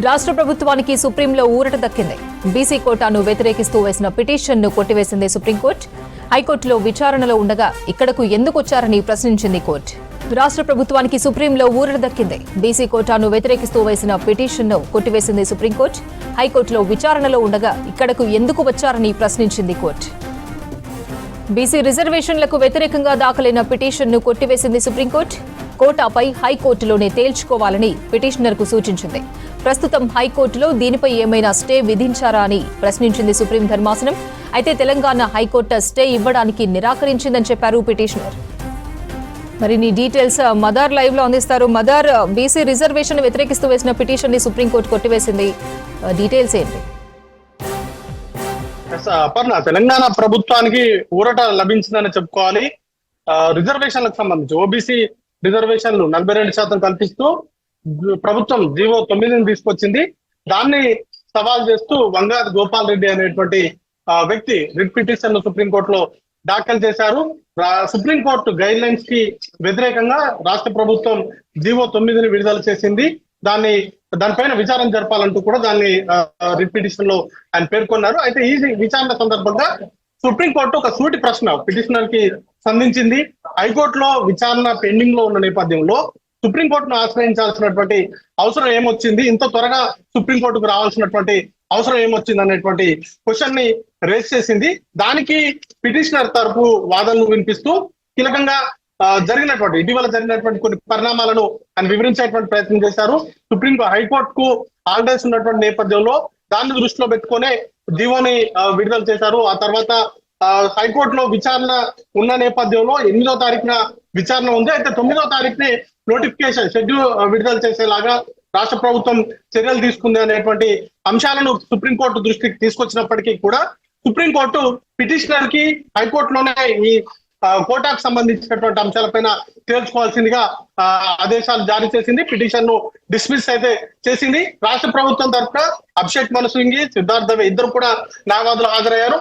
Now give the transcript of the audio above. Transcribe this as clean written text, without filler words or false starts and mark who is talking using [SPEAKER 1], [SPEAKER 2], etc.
[SPEAKER 1] రాష్ట్ర ప్రభుత్వానికి సుప్రీంలో ఊరట దక్కింది. బీసీ కోటాను వ్యతిరేకిస్తూ వేసిన పిటిషన్ను కొట్టివేసింది సుప్రీంకోర్టు. హైకోర్టులో విచారణలో ఉండగా ఇక్కడకు ఎందుకు వచ్చారని ప్రశ్నించింది కోర్టు. రాష్ట్ర ప్రభుత్వానికి సుప్రీంలో ఊరట దక్కింది. బీసీ కోటాను వ్యతిరేకిస్తూ వేసిన పిటిషన్ను కొట్టివేసింది సుప్రీంకోర్టు. హైకోర్టులో విచారణలో ఉండగా ఇక్కడకు ఎందుకు వచ్చారని ప్రశ్నించింది కోర్టు. బీసీ రిజర్వేషన్లకు వ్యతిరేకంగా దాఖలైన పిటిషన్ను కొట్టివేసింది సుప్రీంకోర్టు. కోటాపై హైకోర్టులోనే తేల్చుకోవాలని పిటిషనర్కు సూచించింది. ప్రస్తుతం హైకోర్టులో దీనిపై ఏమైనా స్టే విధించారా అని ప్రశ్నించింది సుప్రీం ధర్మాసనం. అయితే తెలంగాణ హైకోర్టు స్టే ఇవ్వడానికి నిరాకరించిందని చెప్పారు పిటిషనర్. మరిన్ని డీటెయిల్స్ మదర్ లైవ్ లో అందిస్తారు. మదర్, బీసీ రిజర్వేషన్ వ్యతిరేకిస్తూ వేసిన పిటిషన్ ని సుప్రీంకోర్టు కొట్టివేసింది. డీటెయిల్స్ ఏంటి?
[SPEAKER 2] అపర్ణ, తెలంగాణ ప్రభుత్వానికి ఊరట లభించిందని చెప్పుకోవాలి. రిజర్వేషన్లకు సంబంధించి ఓబీసీ రిజర్వేషన్లు 42% కల్పిస్తూ ప్రభుత్వం జీవో 9ని తీసుకొచ్చింది. దాన్ని సవాల్ చేస్తూ వంగాది గోపాల్ రెడ్డి అనేటువంటి వ్యక్తి రిట్ పిటిషన్ సుప్రీంకోర్టులో దాఖలు చేశారు. సుప్రీంకోర్టు గైడ్ లైన్స్ కి వ్యతిరేకంగా రాష్ట్ర ప్రభుత్వం జీవో 9ని విడుదల చేసింది. దానిపైన విచారణ జరపాలంటూ కూడా దాన్ని రిట్ పిటిషన్ లో ఆయన పేర్కొన్నారు. అయితే ఈ విచారణ సందర్భంగా సుప్రీంకోర్టు ఒక సూటి ప్రశ్న పిటిషనర్ కి సంధించింది. హైకోర్టులో విచారణ పెండింగ్ లో ఉన్న నేపథ్యంలో సుప్రీంకోర్టును ఆశ్రయించాల్సినటువంటి అవసరం ఏమొచ్చింది, ఇంత త్వరగా సుప్రీంకోర్టుకు రావాల్సినటువంటి అవసరం ఏమొచ్చింది అనేటువంటి క్వశ్చన్ ని రేస్ చేసింది. దానికి పిటిషనర్ తరపు వాదనలు వినిపిస్తూ కీలకంగా ఇటీవల జరిగినటువంటి కొన్ని పరిణామాలను ఆయన వివరించేటువంటి ప్రయత్నం చేశారు. హైకోర్టుకు హాలిడేస్ ఉన్నటువంటి నేపథ్యంలో దాన్ని దృష్టిలో పెట్టుకునే జీవోని విడుదల చేశారు. ఆ తర్వాత హైకోర్టులో విచారణ ఉన్న నేపథ్యంలో 8వ తారీఖున విచారణ ఉంది. అయితే 9వ తారీఖునే నోటిఫికేషన్ షెడ్యూల్ విడుదల చేసేలాగా రాష్ట్ర ప్రభుత్వం చర్యలు తీసుకుంది అనేటువంటి అంశాలను సుప్రీంకోర్టు దృష్టికి తీసుకొచ్చినప్పటికీ కూడా సుప్రీంకోర్టు పిటిషనర్ కి హైకోర్టులోనే ఈ కోటాకు సంబంధించినటువంటి అంశాలపైన తేల్చుకోవాల్సిందిగా ఆదేశాలు జారీ చేసింది. పిటిషన్ ను డిస్మిస్ అయితే చేసింది. రాష్ట్ర ప్రభుత్వం తరఫున అభిషేక్ మను సింఘి, సిద్ధార్థ ఇద్దరు కూడా న్యాయవాదులు హాజరయ్యారు.